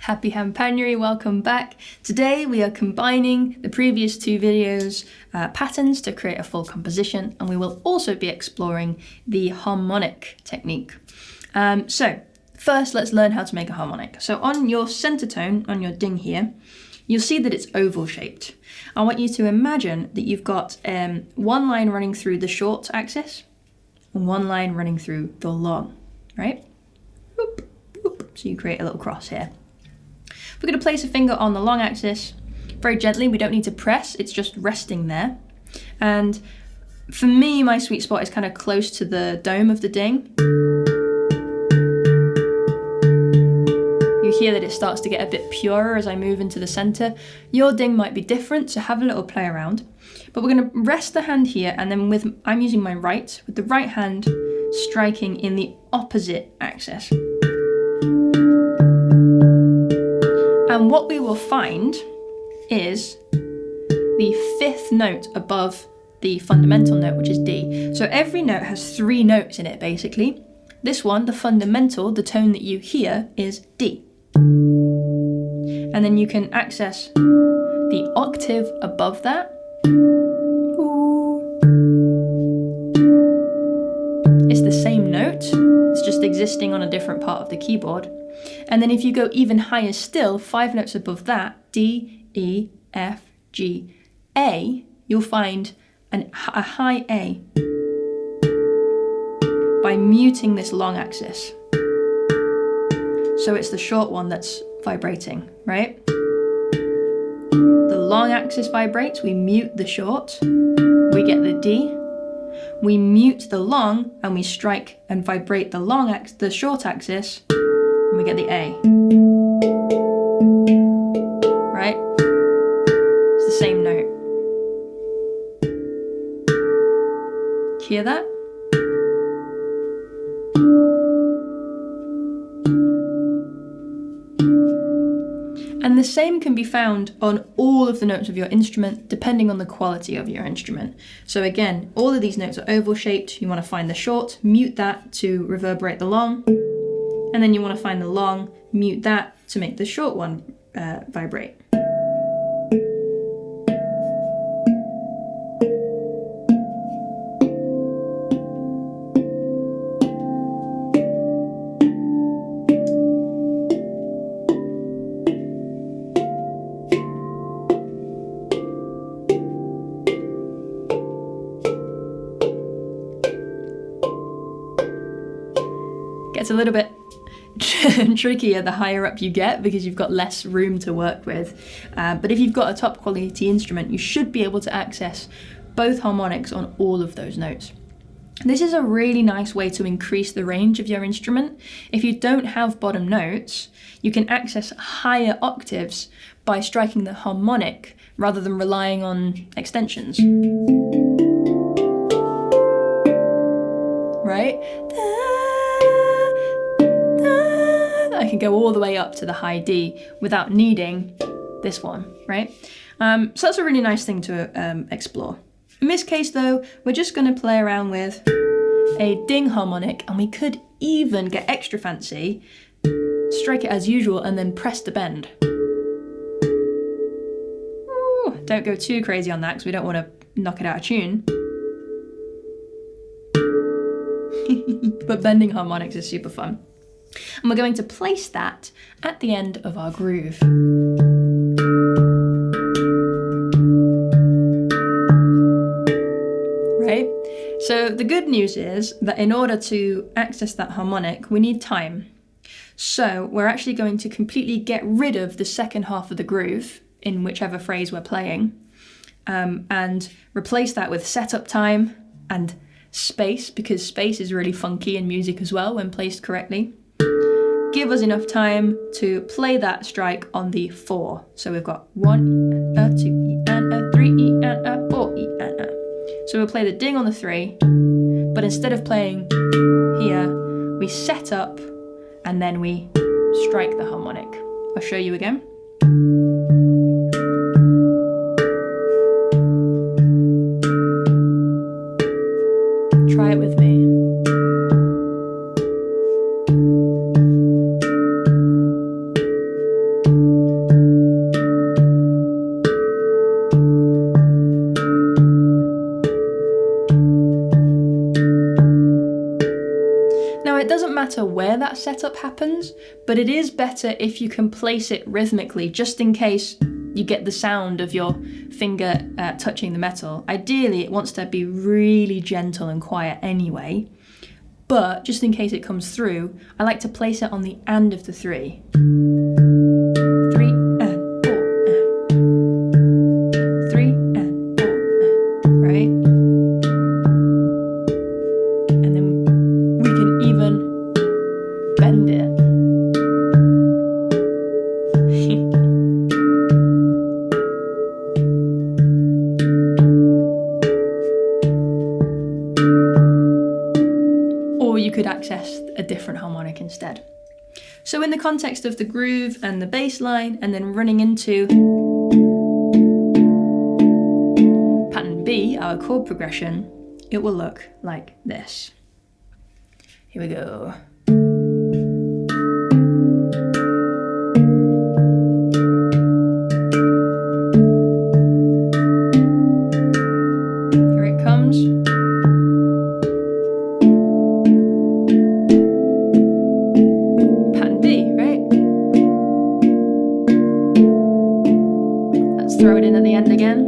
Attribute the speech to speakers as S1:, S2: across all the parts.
S1: Happy handpanuary, welcome back. Today we are combining the previous two videos patterns to create a full composition, and we will also be exploring the harmonic technique. So first let's learn how to make a harmonic. So on your center tone, on your ding here, you'll see that it's oval shaped. I want you to imagine that you've got one line running through the short axis and one line running through the long, right? Whoop, whoop. So you create a little cross here. We're going to place a finger on the long axis very gently. We don't need to press, it's just resting there. And for me, my sweet spot is kind of close to the dome of the ding. You hear that it starts to get a bit purer as I move into the center. Your ding might be different, so have a little play around. But we're going to rest the hand here, and then I'm using my right, with the right hand striking in the opposite axis. And what we will find is the fifth note above the fundamental note, which is D. So every note has three notes in it, basically. This one, the fundamental, the tone that you hear, is D. And then you can access the octave above that. It's the same note, it's just existing on a different part of the keyboard. And then if you go even higher still, 5 notes above that, D, E, F, G, A, you'll find a high A by muting this long axis. So it's the short one that's vibrating, right? The long axis vibrates, we mute the short, we get the D. We mute the long and we strike and vibrate the short axis, and we get the A. Right? It's the same note. Hear that? And the same can be found on all of the notes of your instrument, depending on the quality of your instrument. So again, all of these notes are oval shaped. You want to find the short, mute that to reverberate the long. And then you want to find the long, mute that to make the short one vibrate. It's a little bit trickier the higher up you get because you've got less room to work with. But if you've got a top quality instrument, you should be able to access both harmonics on all of those notes. This is a really nice way to increase the range of your instrument. If you don't have bottom notes, you can access higher octaves by striking the harmonic rather than relying on extensions. Right? I can go all the way up to the high D without needing this one, right? So that's a really nice thing to explore. In this case though, we're just going to play around with a ding harmonic, and we could even get extra fancy, strike it as usual and then press the bend. Ooh, don't go too crazy on that because we don't want to knock it out of tune. But bending harmonics is super fun. And we're going to place that at the end of our groove. Right? So the good news is that in order to access that harmonic, we need time. So we're actually going to completely get rid of the second half of the groove in whichever phrase we're playing, and replace that with setup time and space, because space is really funky in music as well when placed correctly. Give us enough time to play that strike on the 4. So we've got 1 E, 2 E and 3 E and 4 E and So we'll play the ding on the 3, but instead of playing here, we set up and then we strike the harmonic. I'll show you again. Try it with me. matter where that setup happens, but it is better if you can place it rhythmically, just in case you get the sound of your finger touching the metal. Ideally, it wants to be really gentle and quiet anyway, but just in case it comes through, I like to place it on the end of the 3. 3 and 4 and 3 and 4 and, right? And then we can even bend it. Or you could access a different harmonic instead. So in the context of the groove and the bass line, and then running into pattern B, our chord progression, it will look like this. Here we go. Here it comes. Pattern B, right? Let's throw it in at the end again.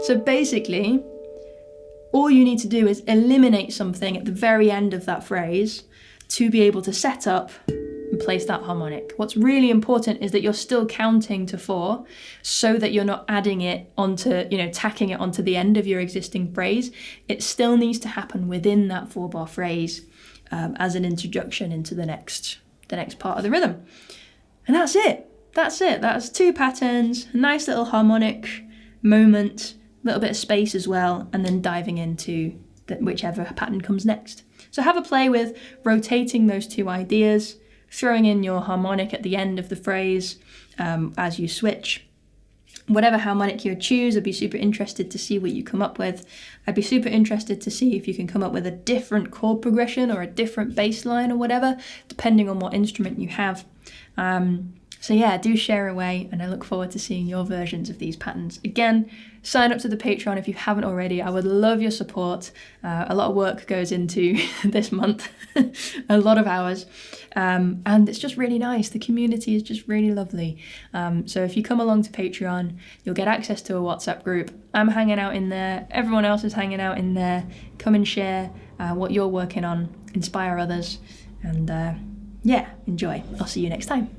S1: So basically, all you need to do is eliminate something at the very end of that phrase to be able to set up and place that harmonic. What's really important is that you're still counting to 4 so that you're not adding it onto, tacking it onto the end of your existing phrase. It still needs to happen within that 4-bar phrase as an introduction into the next part of the rhythm. And that's it. That's 2 patterns, a nice little harmonic moment, a little bit of space as well, and then diving into whichever pattern comes next. So have a play with rotating those 2 ideas, throwing in your harmonic at the end of the phrase as you switch. Whatever harmonic you choose, I'd be super interested to see what you come up with. I'd be super interested to see if you can come up with a different chord progression or a different bass line or whatever, depending on what instrument you have. So yeah, do share away, and I look forward to seeing your versions of these patterns. Again, sign up to the Patreon if you haven't already. I would love your support. A lot of work goes into this month, a lot of hours, and it's just really nice. The community is just really lovely. So if you come along to Patreon, you'll get access to a WhatsApp group. I'm hanging out in there. Everyone else is hanging out in there. Come and share what you're working on, inspire others, and yeah, enjoy. I'll see you next time.